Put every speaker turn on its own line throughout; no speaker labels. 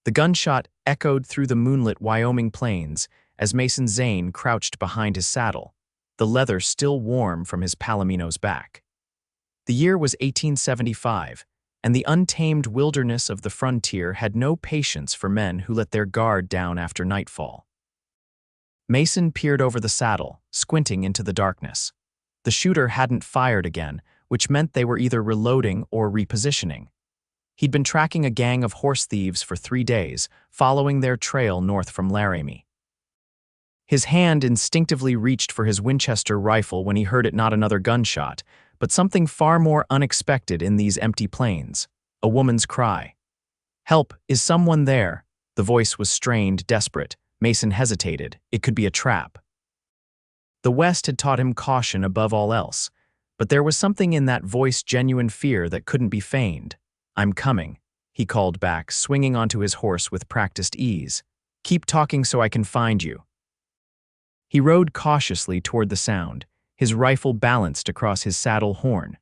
The gunshot echoed through the moonlit Wyoming plains as Mason Zane crouched behind his saddle, the leather still warm from his palomino's back. The year was 1875, and the untamed wilderness of the frontier had no patience for men who let their guard down after nightfall. Mason peered over the saddle, squinting into the darkness. The shooter hadn't fired again, which meant they were either reloading or repositioning. He'd been tracking a gang of horse thieves for 3 days, following their trail north from Laramie. His hand instinctively reached for his Winchester rifle when he heard it not another gunshot, but something far more unexpected in these empty plains: a woman's cry. "Help, is someone there?" The voice was strained, desperate. Mason hesitated. It could be a trap. The West had taught him caution above all else, but there was something in that voice, genuine fear that couldn't be feigned. "I'm coming," he called back, swinging onto his horse with practiced ease. "Keep talking so I can find you." He rode cautiously toward the sound, his rifle balanced across his saddle horn.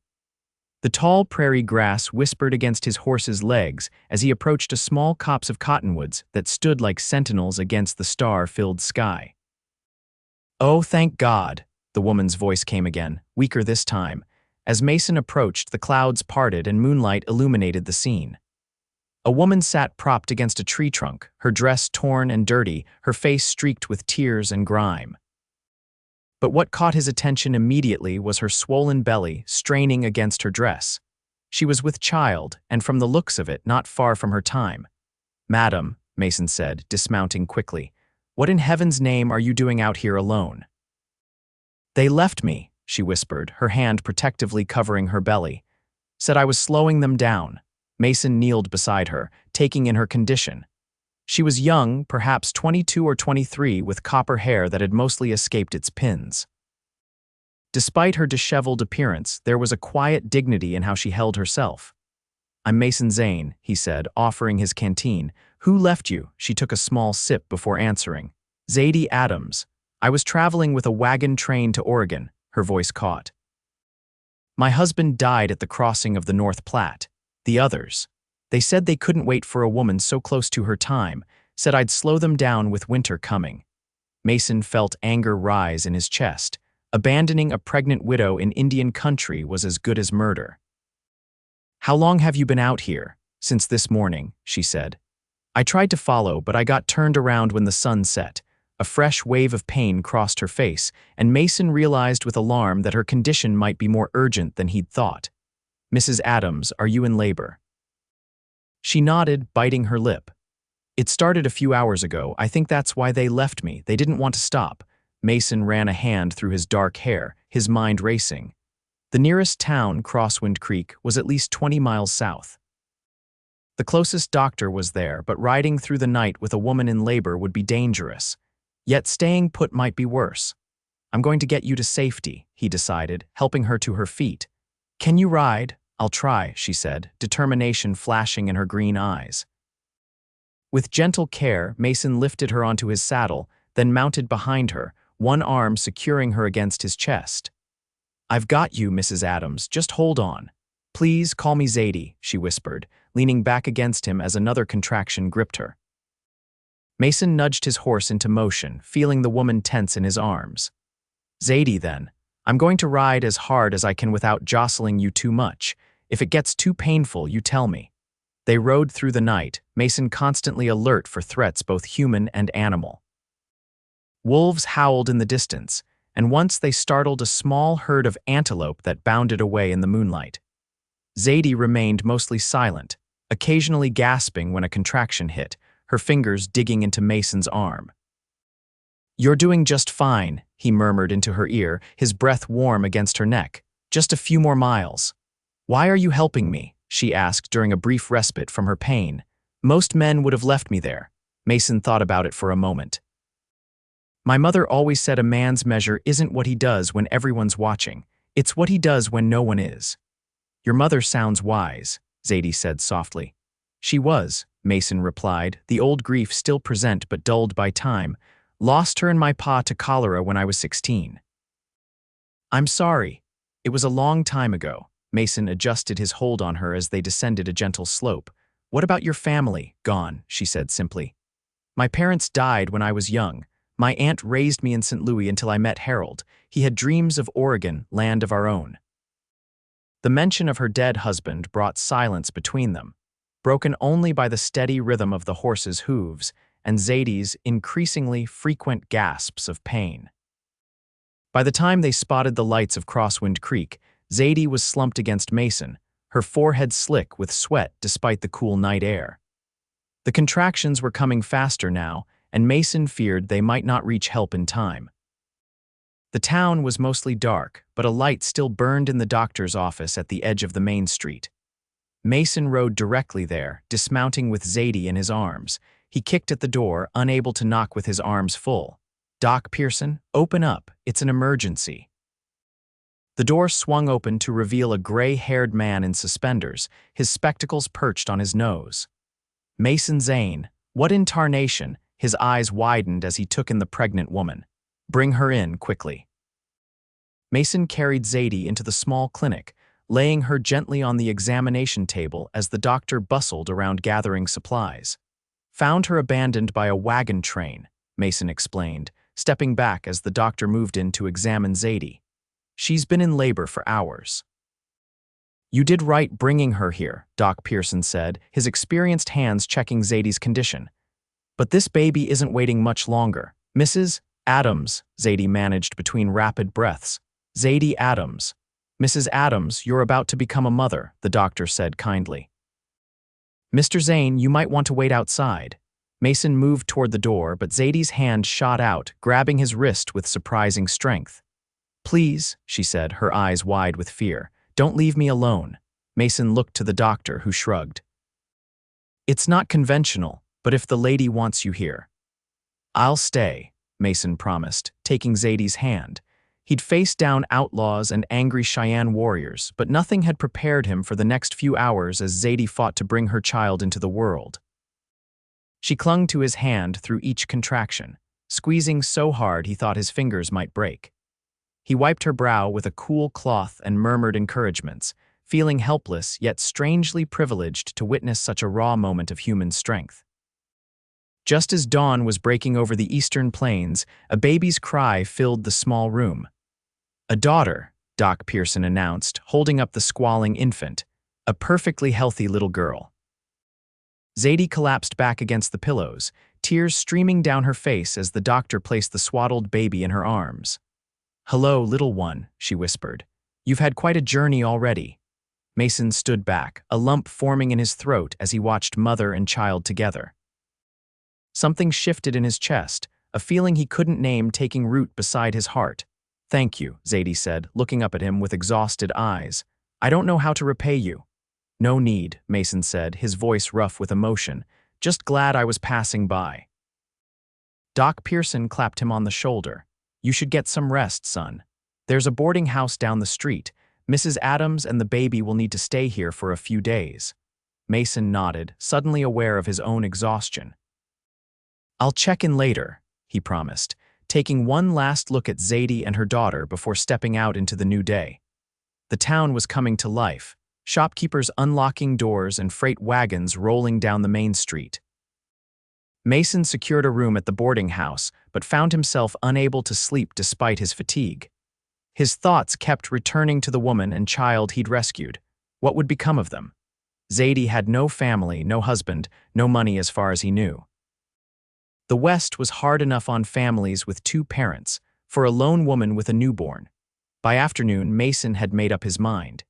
The tall prairie grass whispered against his horse's legs as he approached a small copse of cottonwoods that stood like sentinels against the star-filled sky. "Oh, thank God," the woman's voice came again, weaker this time. As Mason approached, the clouds parted and moonlight illuminated the scene. A woman sat propped against a tree trunk, her dress torn and dirty, her face streaked with tears and grime. But what caught his attention immediately was her swollen belly straining against her dress. She was with child, and from the looks of it, not far from her time. "Madam," Mason said, dismounting quickly, "what in heaven's name are you doing out here alone?" "They left me," she whispered, her hand protectively covering her belly. "Said I was slowing them down." Mason kneeled beside her, taking in her condition. She was young, perhaps 22 or 23, with copper hair that had mostly escaped its pins. Despite her disheveled appearance, there was a quiet dignity in how she held herself. "I'm Mason Zane," he said, offering his canteen. "Who left you?" She took a small sip before answering. "Zadie Adams. I was traveling with a wagon train to Oregon," her voice caught. "My husband died at the crossing of the North Platte. The others. They said they couldn't wait for a woman so close to her time, said I'd slow them down with winter coming." Mason felt anger rise in his chest. Abandoning a pregnant widow in Indian country was as good as murder. "How long have you been out here?" "Since this morning," she said. "I tried to follow, but I got turned around when the sun set." A fresh wave of pain crossed her face, and Mason realized with alarm that her condition might be more urgent than he'd thought. "Mrs. Adams, are you in labor?" She nodded, biting her lip. "It started a few hours ago. I think that's why they left me. They didn't want to stop." Mason ran a hand through his dark hair, his mind racing. The nearest town, Crosswind Creek, was at least 20 miles south. The closest doctor was there, but riding through the night with a woman in labor would be dangerous. Yet staying put might be worse. "I'm going to get you to safety," he decided, helping her to her feet. "Can you ride?" "I'll try," she said, determination flashing in her green eyes. With gentle care, Mason lifted her onto his saddle, then mounted behind her, one arm securing her against his chest. "I've got you, Mrs. Adams. Just hold on." "Please call me Zadie," she whispered, leaning back against him as another contraction gripped her. Mason nudged his horse into motion, feeling the woman tense in his arms. "Zadie, then. I'm going to ride as hard as I can without jostling you too much. If it gets too painful, you tell me." They rode through the night, Mason constantly alert for threats both human and animal. Wolves howled in the distance, and once they startled a small herd of antelope that bounded away in the moonlight. Zadie remained mostly silent, occasionally gasping when a contraction hit, her fingers digging into Mason's arm. "You're doing just fine," he murmured into her ear, his breath warm against her neck. "Just a few more miles." "Why are you helping me?" she asked during a brief respite from her pain. "Most men would have left me there." Mason thought about it for a moment. "My mother always said a man's measure isn't what he does when everyone's watching. It's what he does when no one is." "Your mother sounds wise," Zadie said softly. "She was," Mason replied, the old grief still present but dulled by time. "Lost her and my pa to cholera when I was 16. "I'm sorry. It was a long time ago." Mason adjusted his hold on her as they descended a gentle slope. What about your family? Gone, she said simply. My parents died when I was young. My aunt raised me in St. Louis until I met Harold. He had dreams of Oregon, land of our own. The mention of her dead husband brought silence between them, broken only by the steady rhythm of the horse's hooves and Zadie's increasingly frequent gasps of pain. By the time they spotted the lights of Crosswind Creek, Zadie was slumped against Mason, her forehead slick with sweat despite the cool night air. The contractions were coming faster now, and Mason feared they might not reach help in time. The town was mostly dark, but a light still burned in the doctor's office at the edge of the main street. Mason rode directly there, dismounting with Zadie in his arms. He kicked at the door, unable to knock with his arms full. "Doc Pearson, open up. It's an emergency." The door swung open to reveal a gray-haired man in suspenders, his spectacles perched on his nose. "Mason Zane, what in tarnation?" His eyes widened as he took in the pregnant woman. "Bring her in, quickly." Mason carried Zadie into the small clinic, laying her gently on the examination table as the doctor bustled around gathering supplies. "Found her abandoned by a wagon train," Mason explained, stepping back as the doctor moved in to examine Zadie. "She's been in labor for hours." "You did right bringing her here," Doc Pearson said, his experienced hands checking Zadie's condition. "But this baby isn't waiting much longer. Mrs. Adams," Zadie managed between rapid breaths. "Zadie Adams. Mrs. Adams, you're about to become a mother," the doctor said kindly. "Mr. Zane, you might want to wait outside." Mason moved toward the door, but Zadie's hand shot out, grabbing his wrist with surprising strength. "Please," she said, her eyes wide with fear, "don't leave me alone." Mason looked to the doctor, who shrugged. "It's not conventional, but if the lady wants you here." "I'll stay," Mason promised, taking Zadie's hand. He'd faced down outlaws and angry Cheyenne warriors, but nothing had prepared him for the next few hours as Zadie fought to bring her child into the world. She clung to his hand through each contraction, squeezing so hard he thought his fingers might break. He wiped her brow with a cool cloth and murmured encouragements, feeling helpless yet strangely privileged to witness such a raw moment of human strength. Just as dawn was breaking over the eastern plains, a baby's cry filled the small room. "A daughter," Doc Pearson announced, holding up the squalling infant. "A perfectly healthy little girl." Zadie collapsed back against the pillows, tears streaming down her face as the doctor placed the swaddled baby in her arms. "Hello, little one," she whispered. "You've had quite a journey already." Mason stood back, a lump forming in his throat as he watched mother and child together. Something shifted in his chest, a feeling he couldn't name taking root beside his heart. "Thank you," Zadie said, looking up at him with exhausted eyes. "I don't know how to repay you." "No need," Mason said, his voice rough with emotion. "Just glad I was passing by." Doc Pearson clapped him on the shoulder. "You should get some rest, son. There's a boarding house down the street. Mrs. Adams and the baby will need to stay here for a few days." Mason nodded, suddenly aware of his own exhaustion. "I'll check in later," he promised, taking one last look at Zadie and her daughter before stepping out into the new day. The town was coming to life, shopkeepers unlocking doors and freight wagons rolling down the main street. Mason secured a room at the boarding house, but found himself unable to sleep despite his fatigue. His thoughts kept returning to the woman and child he'd rescued. What would become of them? Zadie had no family, no husband, no money as far as he knew. The West was hard enough on families with two parents, for a lone woman with a newborn. By afternoon, Mason had made up his mind.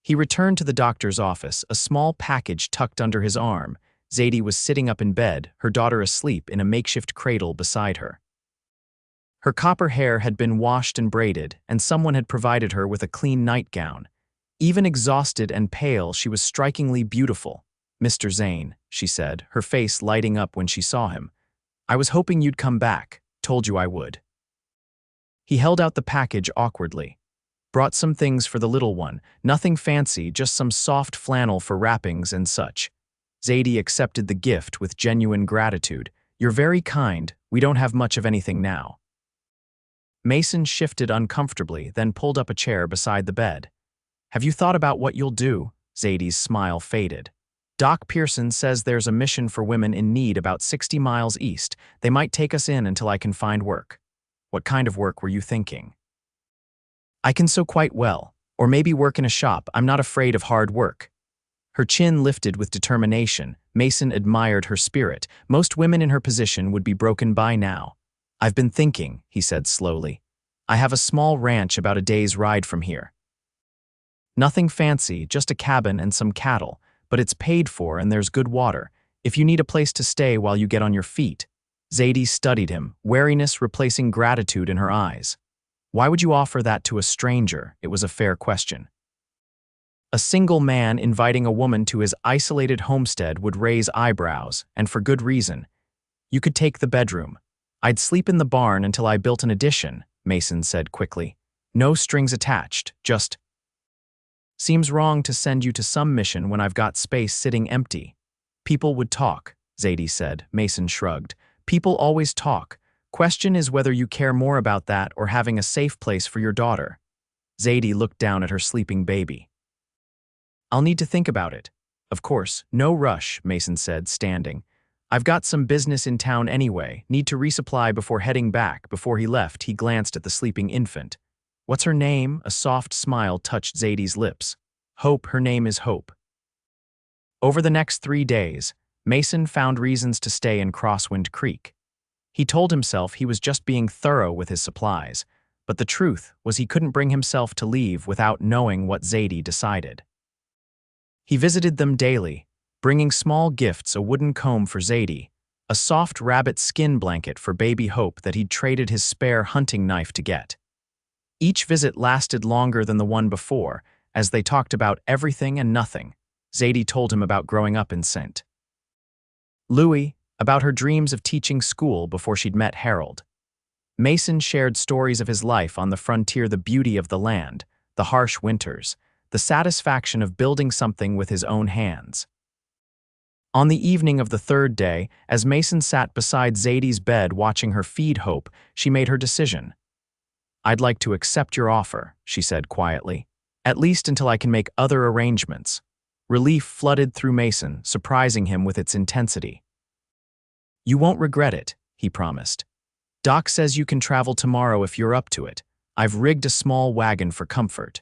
He returned to the doctor's office, a small package tucked under his arm. Zadie was sitting up in bed, her daughter asleep in a makeshift cradle beside her. Her copper hair had been washed and braided, and someone had provided her with a clean nightgown. Even exhausted and pale, she was strikingly beautiful. "Mr. Zane," she said, her face lighting up when she saw him. "I was hoping you'd come back. Told you I would." He held out the package awkwardly. "Brought some things for the little one. Nothing fancy, just some soft flannel for wrappings and such." Zadie accepted the gift with genuine gratitude. "You're very kind. We don't have much of anything now." Mason shifted uncomfortably, then pulled up a chair beside the bed. "Have you thought about what you'll do?" Zadie's smile faded. Doc Pearson says there's a mission for women in need about 60 miles east. They might take us in until I can find work. What kind of work were you thinking? I can sew quite well, or maybe work in a shop. I'm not afraid of hard work. Her chin lifted with determination. Mason admired her spirit. Most women in her position would be broken by now. I've been thinking, he said slowly. I have a small ranch about a day's ride from here. Nothing fancy, just a cabin and some cattle, but it's paid for and there's good water. If you need a place to stay while you get on your feet. Zadie studied him, wariness replacing gratitude in her eyes. Why would you offer that to a stranger? It was a fair question. A single man inviting a woman to his isolated homestead would raise eyebrows, and for good reason. You could take the bedroom. I'd sleep in the barn until I built an addition, Mason said quickly. No strings attached, just… Seems wrong to send you to some mission when I've got space sitting empty. People would talk, Zadie said. Mason shrugged. People always talk. Question is whether you care more about that or having a safe place for your daughter. Zadie looked down at her sleeping baby. I'll need to think about it. Of course, no rush, Mason said, standing. I've got some business in town anyway, need to resupply before heading back. Before he left, he glanced at the sleeping infant. What's her name? A soft smile touched Zadie's lips. Hope, her name is Hope. Over the next 3 days, Mason found reasons to stay in Crosswind Creek. He told himself he was just being thorough with his supplies, but the truth was he couldn't bring himself to leave without knowing what Zadie decided. He visited them daily, bringing small gifts, a wooden comb for Zadie, a soft rabbit skin blanket for baby Hope that he'd traded his spare hunting knife to get. Each visit lasted longer than the one before, as they talked about everything and nothing. Zadie told him about growing up in St. Louis, about her dreams of teaching school before she'd met Harold. Mason shared stories of his life on the frontier, the beauty of the land, the harsh winters, the satisfaction of building something with his own hands. On the evening of the 3rd day, as Mason sat beside Zadie's bed watching her feed Hope, she made her decision. I'd like to accept your offer, she said quietly, at least until I can make other arrangements. Relief flooded through Mason, surprising him with its intensity. You won't regret it, he promised. Doc says you can travel tomorrow if you're up to it. I've rigged a small wagon for comfort.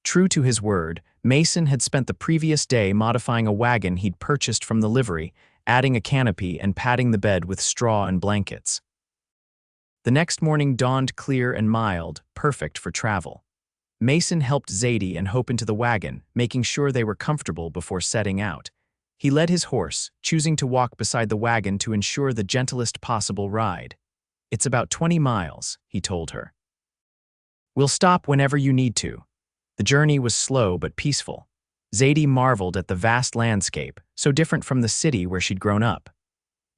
True to his word, Mason had spent the previous day modifying a wagon he'd purchased from the livery, adding a canopy and padding the bed with straw and blankets. The next morning dawned clear and mild, perfect for travel. Mason helped Zadie and Hope into the wagon, making sure they were comfortable before setting out. He led his horse, choosing to walk beside the wagon to ensure the gentlest possible ride. It's about 20 miles, he told her. We'll stop whenever you need to. The journey was slow but peaceful. Zadie marveled at the vast landscape, so different from the city where she'd grown up.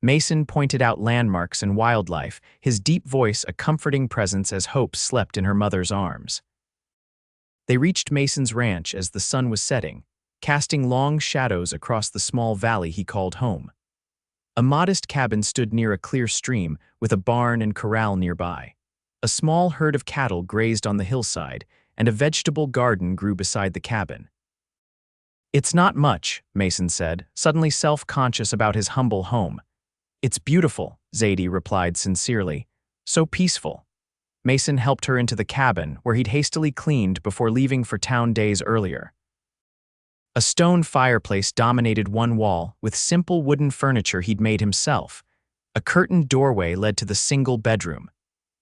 Mason pointed out landmarks and wildlife, his deep voice a comforting presence as Hope slept in her mother's arms. They reached Mason's ranch as the sun was setting, casting long shadows across the small valley he called home. A modest cabin stood near a clear stream, with a barn and corral nearby. A small herd of cattle grazed on the hillside, and a vegetable garden grew beside the cabin. It's not much, Mason said, suddenly self-conscious about his humble home. It's beautiful, Zadie replied sincerely. So peaceful. Mason helped her into the cabin, where he'd hastily cleaned before leaving for town days earlier. A stone fireplace dominated one wall, with simple wooden furniture he'd made himself. A curtained doorway led to the single bedroom.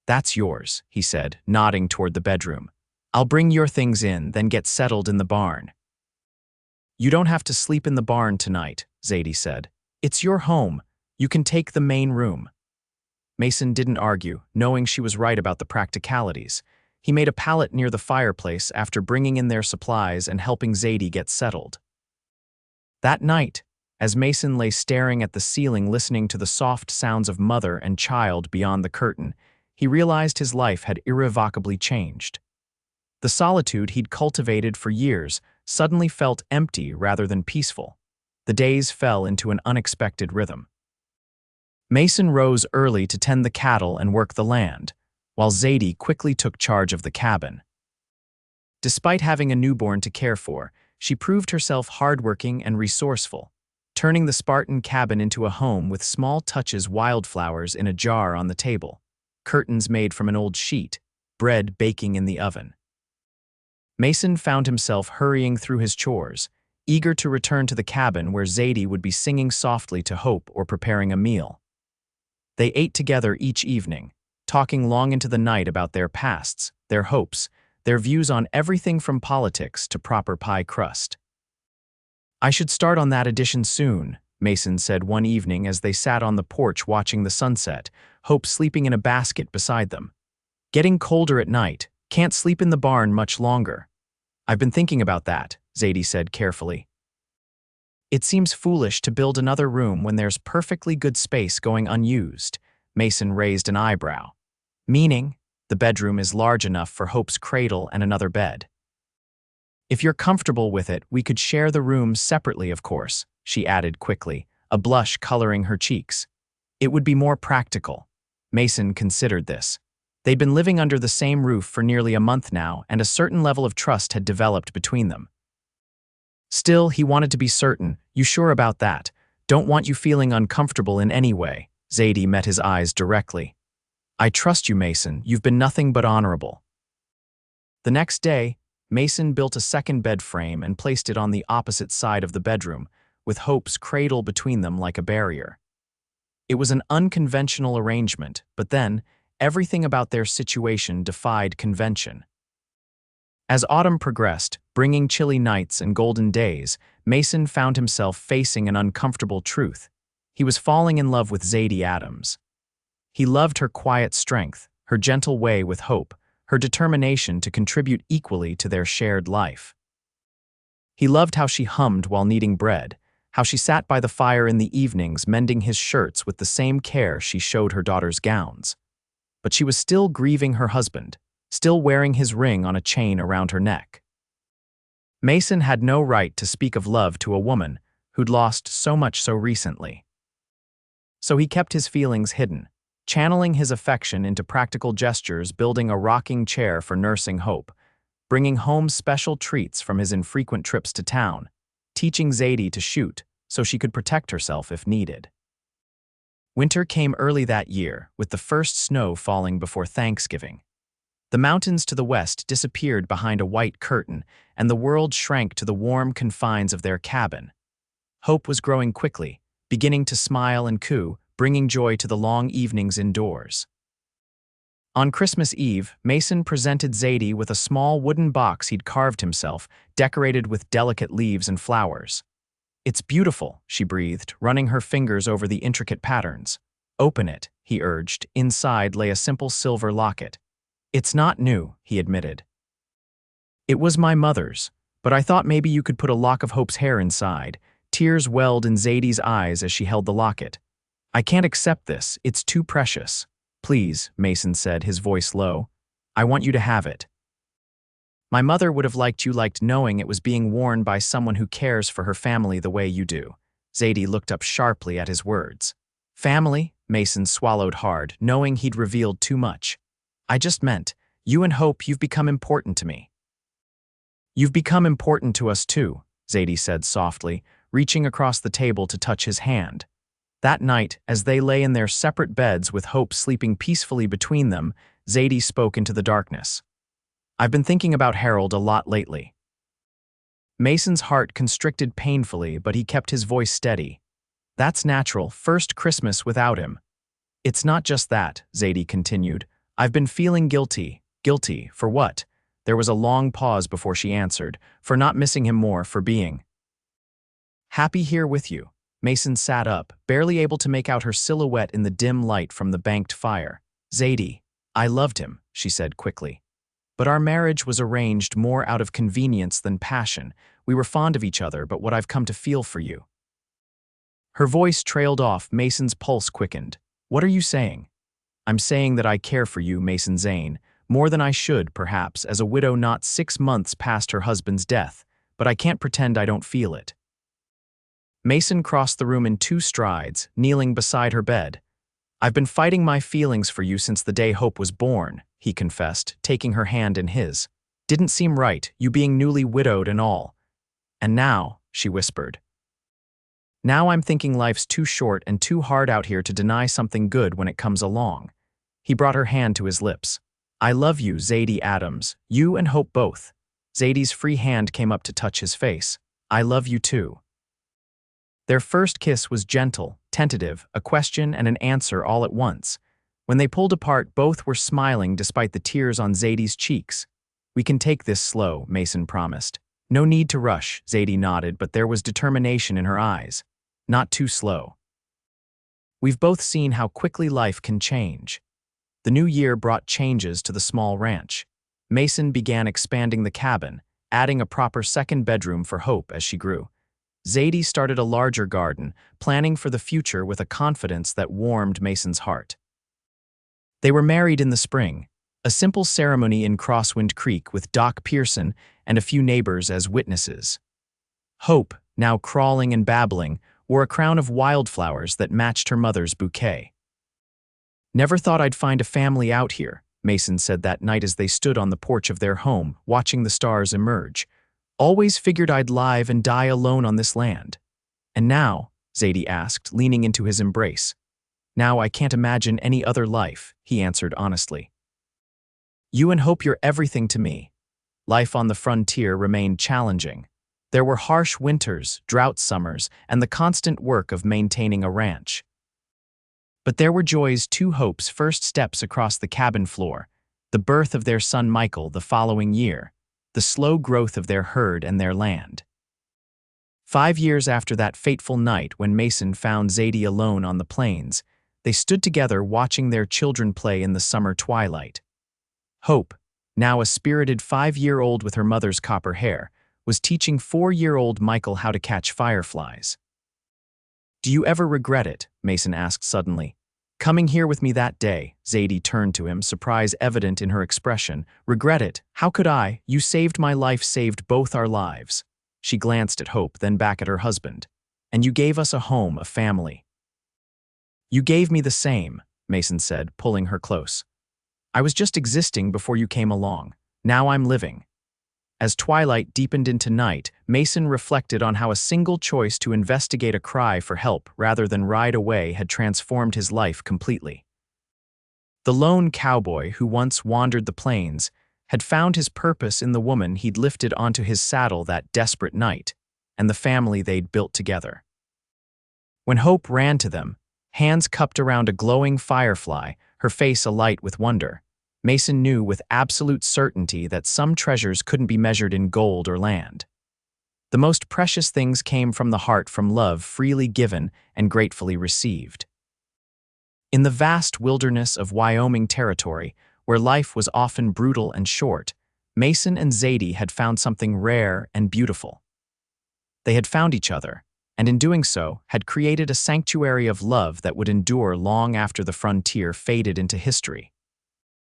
That's yours, he said, nodding toward the bedroom. I'll bring your things in, then get settled in the barn. You don't have to sleep in the barn tonight, Zadie said. It's your home. You can take the main room. Mason didn't argue, knowing she was right about the practicalities. He made a pallet near the fireplace after bringing in their supplies and helping Zadie get settled. That night, as Mason lay staring at the ceiling listening to the soft sounds of mother and child beyond the curtain, he realized his life had irrevocably changed. The solitude he'd cultivated for years suddenly felt empty rather than peaceful. The days fell into an unexpected rhythm. Mason rose early to tend the cattle and work the land, while Zadie quickly took charge of the cabin. Despite having a newborn to care for, she proved herself hardworking and resourceful. turning the Spartan cabin into a home with small touches wildflowers in a jar on the table, curtains made from an old sheet, bread baking in the oven. Mason found himself hurrying through his chores, eager to return to the cabin where Zadie would be singing softly to Hope or preparing a meal. They ate together each evening, talking long into the night about their pasts, their hopes, their views on everything from politics to proper pie crust. "I should start on that edition soon," Mason said one evening as they sat on the porch watching the sunset, Hope sleeping in a basket beside them. "Getting colder at night. Can't sleep in the barn much longer." "I've been thinking about that," Zadie said carefully. "It seems foolish to build another room when there's perfectly good space going unused." Mason raised an eyebrow. "Meaning, the bedroom is large enough for Hope's cradle and another bed." "If you're comfortable with it, we could share the rooms separately, of course," she added quickly, a blush coloring her cheeks. "It would be more practical." Mason considered this. They'd been living under the same roof for nearly a month now, and a certain level of trust had developed between them. Still, he wanted to be certain. "You sure about that? Don't want you feeling uncomfortable in any way." Zadie met his eyes directly. "I trust you, Mason. You've been nothing but honorable." The next day, Mason built a second bed frame and placed it on the opposite side of the bedroom, with Hope's cradle between them like a barrier. It was an unconventional arrangement, but then, everything about their situation defied convention. As autumn progressed, bringing chilly nights and golden days, Mason found himself facing an uncomfortable truth. He was falling in love with Zadie Adams. He loved her quiet strength, her gentle way with Hope, her determination to contribute equally to their shared life. He loved how she hummed while kneading bread, how she sat by the fire in the evenings mending his shirts with the same care she showed her daughter's gowns. But she was still grieving her husband, still wearing his ring on a chain around her neck. Mason had no right to speak of love to a woman who'd lost so much so recently. So he kept his feelings hidden, channeling his affection into practical gestures, building a rocking chair for nursing Hope, bringing home special treats from his infrequent trips to town, teaching Zadie to shoot so she could protect herself if needed. Winter came early that year, with the first snow falling before Thanksgiving. The mountains to the west disappeared behind a white curtain, and the world shrank to the warm confines of their cabin. Hope was growing quickly, beginning to smile and coo, bringing joy to the long evenings indoors. On Christmas Eve, Mason presented Zadie with a small wooden box he'd carved himself, decorated with delicate leaves and flowers. "It's beautiful," she breathed, running her fingers over the intricate patterns. "Open it," he urged. Inside lay a simple silver locket. "It's not new," he admitted. "It was my mother's, but I thought maybe you could put a lock of Hope's hair inside." Tears welled in Zadie's eyes as she held the locket. "I can't accept this. It's too precious." "Please," Mason said, his voice low. "I want you to have it." "My mother would have liked knowing it was being worn by someone who cares for her family the way you do." Zadie looked up sharply at his words. "Family?" Mason swallowed hard, knowing he'd revealed too much. "I just meant, you and Hope, you've become important to me." "You've become important to us too," Zadie said softly, reaching across the table to touch his hand. That night, as they lay in their separate beds with Hope sleeping peacefully between them, Zadie spoke into the darkness. "I've been thinking about Harold a lot lately." Mason's heart constricted painfully, but he kept his voice steady. "That's natural, first Christmas without him." "It's not just that," Zadie continued. "I've been feeling guilty." "Guilty? For what?" There was a long pause before she answered. "For not missing him more, for being happy here with you." Mason sat up, barely able to make out her silhouette in the dim light from the banked fire. "Zadie, I loved him," she said quickly. "But our marriage was arranged more out of convenience than passion. We were fond of each other, but what I've come to feel for you." Her voice trailed off. Mason's pulse quickened. "What are you saying?" "I'm saying that I care for you, Mason Zane, more than I should, perhaps, as a widow not 6 months past her husband's death, but I can't pretend I don't feel it." Mason crossed the room in 2 strides, kneeling beside her bed. "I've been fighting my feelings for you since the day Hope was born," he confessed, taking her hand in his. "Didn't seem right, you being newly widowed and all. And now," she whispered. Now I'm thinking life's too short and too hard out here to deny something good when it comes along. He brought her hand to his lips. I love you, Zadie Adams. You and Hope both. Zadie's free hand came up to touch his face. I love you too. Their first kiss was gentle, tentative, a question and an answer all at once. When they pulled apart, both were smiling despite the tears on Zadie's cheeks. We can take this slow, Mason promised. No need to rush, Zadie nodded, but there was determination in her eyes. Not too slow. We've both seen how quickly life can change. The new year brought changes to the small ranch. Mason began expanding the cabin, adding a proper second bedroom for Hope as she grew. Zadie started a larger garden, planning for the future with a confidence that warmed Mason's heart. They were married in the spring, a simple ceremony in Crosswind Creek with Doc Pearson and a few neighbors as witnesses. Hope, now crawling and babbling, wore a crown of wildflowers that matched her mother's bouquet. Never thought I'd find a family out here, Mason said that night as they stood on the porch of their home, watching the stars emerge. Always figured I'd live and die alone on this land. And now, Zadie asked, leaning into his embrace. Now I can't imagine any other life, he answered honestly. You and Hope, you're everything to me. Life on the frontier remained challenging. There were harsh winters, drought summers, and the constant work of maintaining a ranch. But there were joys too. Hope's first steps across the cabin floor, the birth of their son Michael the following year, the slow growth of their herd and their land. 5 years after that fateful night when Mason found Zadie alone on the plains, they stood together watching their children play in the summer twilight. Hope, now a spirited 5-year-old with her mother's copper hair, was teaching 4-year-old Michael how to catch fireflies. Do you ever regret it? Mason asked suddenly. Coming here with me that day, Zadie turned to him, surprise evident in her expression. Regret it? How could I? You saved my life, saved both our lives. She glanced at Hope, then back at her husband. And you gave us a home, a family. You gave me the same, Mason said, pulling her close. I was just existing before you came along. Now I'm living. As twilight deepened into night, Mason reflected on how a single choice to investigate a cry for help rather than ride away had transformed his life completely. The lone cowboy who once wandered the plains had found his purpose in the woman he'd lifted onto his saddle that desperate night, and the family they'd built together. When Hope ran to them, hands cupped around a glowing firefly, her face alight with wonder, Mason knew with absolute certainty that some treasures couldn't be measured in gold or land. The most precious things came from the heart, from love freely given and gratefully received. In the vast wilderness of Wyoming territory, where life was often brutal and short, Mason and Zadie had found something rare and beautiful. They had found each other, and in doing so, had created a sanctuary of love that would endure long after the frontier faded into history.